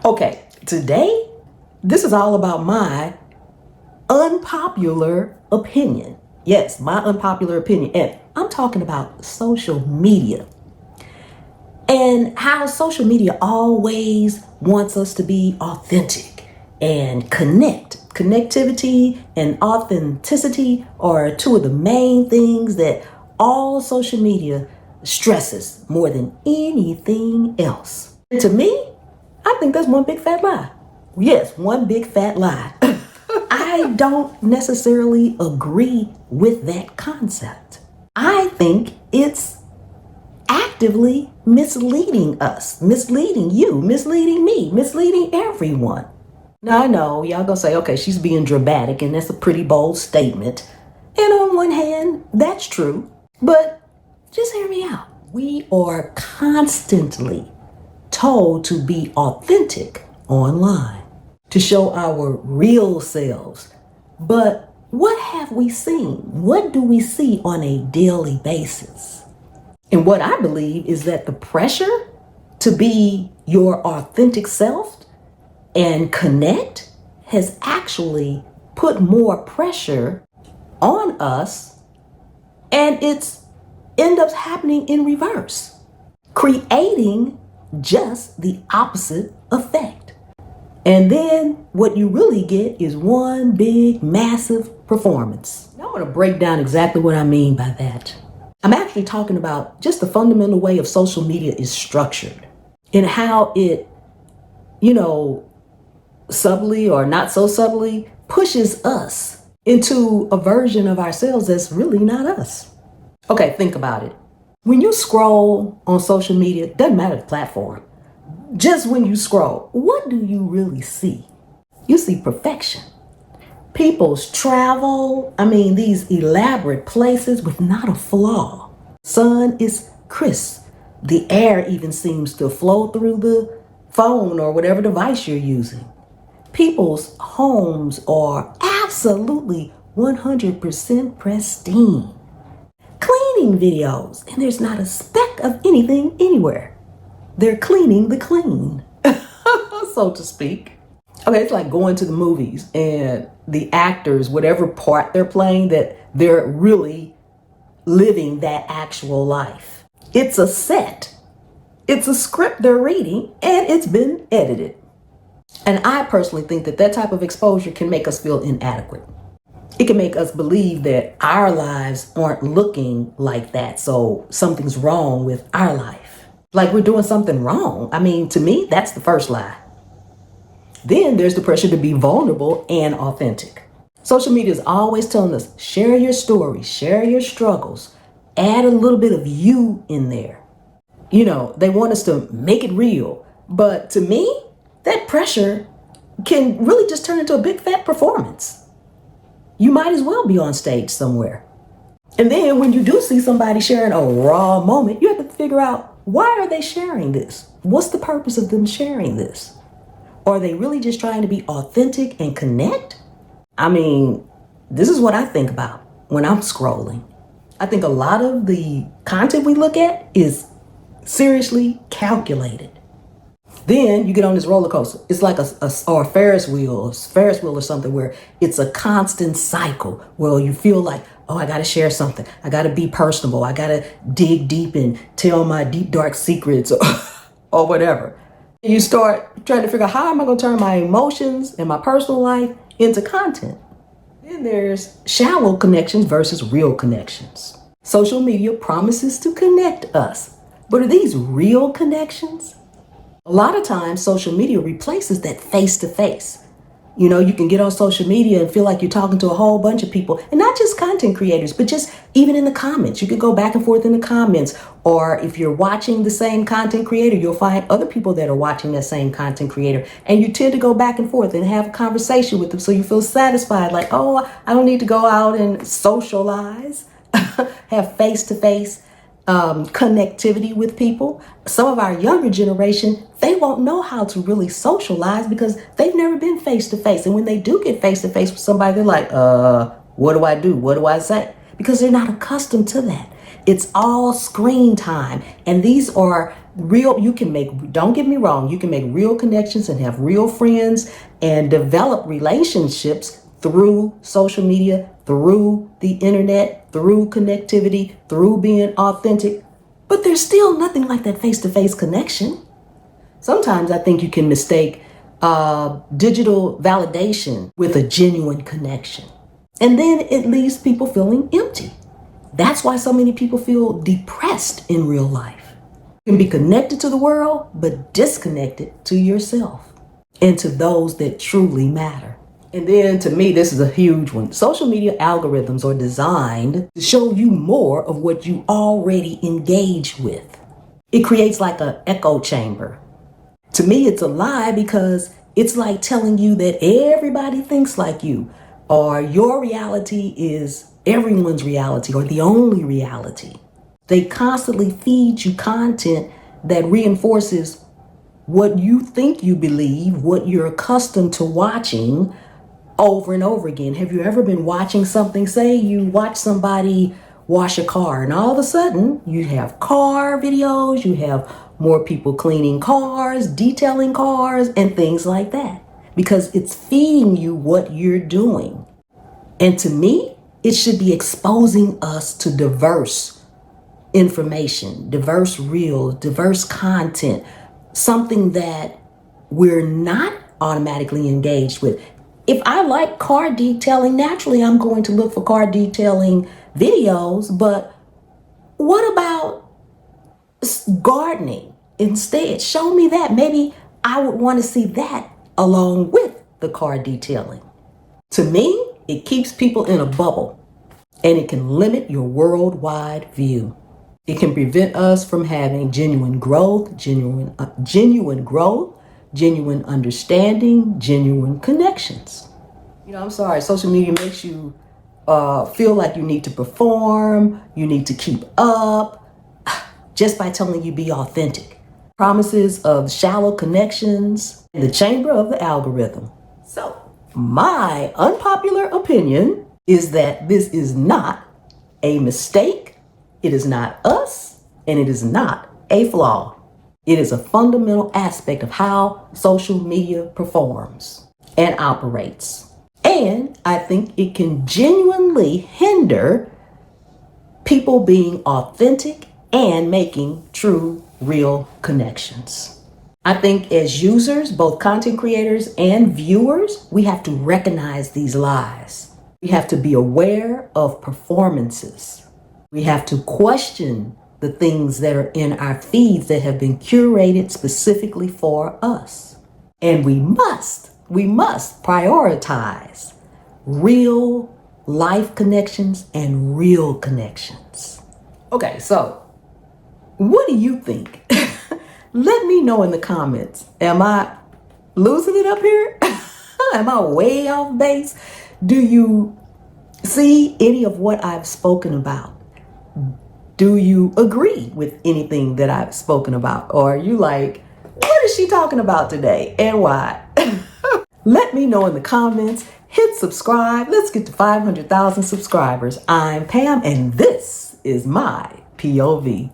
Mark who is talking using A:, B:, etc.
A: Okay, today, this is all about my unpopular opinion. Yes, my unpopular opinion. And I'm talking about social media and how social media always wants us to be authentic and connect. Connectivity and authenticity are two of the main things that all social media stresses more than anything else. And to me, I think that's one big fat lie. Yes, one big fat lie. I don't necessarily agree with that concept. I think it's actively misleading us, misleading you, misleading me, misleading everyone. Now I know y'all gonna say, okay, she's being dramatic, and that's a pretty bold statement. And on one hand, that's true, but just hear me out. We are constantly told to be authentic online, to show our real selves. But what have we seen? What do we see on a daily basis? And what I believe is that the pressure to be your authentic self and connect has actually put more pressure on us, and it's end up happening in reverse, creating just the opposite effect. And then what you really get is one big, massive performance. Now I want to break down exactly what I mean by that. I'm actually talking about just the fundamental way of social media is structured and how it, subtly or not so subtly pushes us into a version of ourselves that's really not us. Okay, think about it. When you scroll on social media, doesn't matter the platform, just when you scroll, what do you really see? You see perfection. People's travel, these elaborate places with not a flaw. Sun is crisp. The air even seems to flow through the phone or whatever device you're using. People's homes are absolutely 100% pristine. Cleaning videos, and there's not a speck of anything anywhere. They're cleaning the clean, so to speak. Okay, it's like going to the movies and the actors, whatever part they're playing, that they're really living that actual life. It's a set. It's a script they're reading, and it's been edited. And I personally think that that type of exposure can make us feel inadequate. It can make us believe that our lives aren't looking like that, so something's wrong with our life. Like we're doing something wrong. To me, that's the first lie. Then there's the pressure to be vulnerable and authentic. Social media is always telling us, share your stories, share your struggles, add a little bit of you in there. They want us to make it real. But to me, that pressure can really just turn into a big fat performance. You might as well be on stage somewhere. And then when you do see somebody sharing a raw moment, you have to figure out, why are they sharing this? What's the purpose of them sharing this? Are they really just trying to be authentic and connect? This is what I think about when I'm scrolling. I think a lot of the content we look at is seriously calculated. Then you get on this roller coaster. It's like a Ferris wheel or something, where it's a constant cycle where you feel like, oh, I got to share something. I got to be personable. I got to dig deep and tell my deep, dark secrets or whatever. And you start trying to figure out, how am I going to turn my emotions and my personal life into content? Then there's shallow connections versus real connections. Social media promises to connect us, but are these real connections? A lot of times, social media replaces that face-to-face. You can get on social media and feel like you're talking to a whole bunch of people, and not just content creators, but just even in the comments. You could go back and forth in the comments, or if you're watching the same content creator, you'll find other people that are watching that same content creator, and you tend to go back and forth and have a conversation with them, so you feel satisfied, like, oh, I don't need to go out and socialize, have face-to-face connectivity with people. Some of our younger generation, they won't know how to really socialize because they've never been face to face. And when they do get face to face with somebody, they're like, what do I do? What do I say? Because they're not accustomed to that. It's all screen time. And these are real, don't get me wrong, you can make real connections and have real friends and develop relationships through social media, through the internet, through connectivity, through being authentic. But there's still nothing like that face-to-face connection. Sometimes I think you can mistake digital validation with a genuine connection. And then it leaves people feeling empty. That's why so many people feel depressed in real life. You can be connected to the world, but disconnected to yourself and to those that truly matter. And then to me, this is a huge one. Social media algorithms are designed to show you more of what you already engage with. It creates like an echo chamber. To me, it's a lie because it's like telling you that everybody thinks like you, or your reality is everyone's reality or the only reality. They constantly feed you content that reinforces what you think you believe, what you're accustomed to watching over and over again. Have you ever been watching something? Say you watch somebody wash a car, and all of a sudden you have car videos, you have more people cleaning cars, detailing cars, and things like that, because it's feeding you what you're doing. And to me, it should be exposing us to diverse information, diverse reels, diverse content, something that we're not automatically engaged with. If I like car detailing, naturally I'm going to look for car detailing videos, but what about gardening instead? Show me that. Maybe I would want to see that along with the car detailing. To me, it keeps people in a bubble, and it can limit your worldwide view. It can prevent us from having genuine growth, genuine understanding, genuine connections. I'm sorry, social media makes you feel like you need to perform, you need to keep up, just by telling you be authentic. Promises of shallow connections in the chamber of the algorithm. So, my unpopular opinion is that this is not a mistake, it is not us, and it is not a flaw. It is a fundamental aspect of how social media performs and operates. And I think it can genuinely hinder people being authentic and making true, real connections. I think as users, both content creators and viewers, we have to recognize these lies. We have to be aware of performances. We have to question the things that are in our feeds that have been curated specifically for us. And we must prioritize real life connections and real connections. Okay, so what do you think? Let me know in the comments. Am I losing it up here? Am I way off base? Do you see any of what I've spoken about? Do you agree with anything that I've spoken about? Or are you like, what is she talking about today and why? Let me know in the comments. Hit subscribe. Let's get to 500,000 subscribers. I'm Pam, and this is my POV.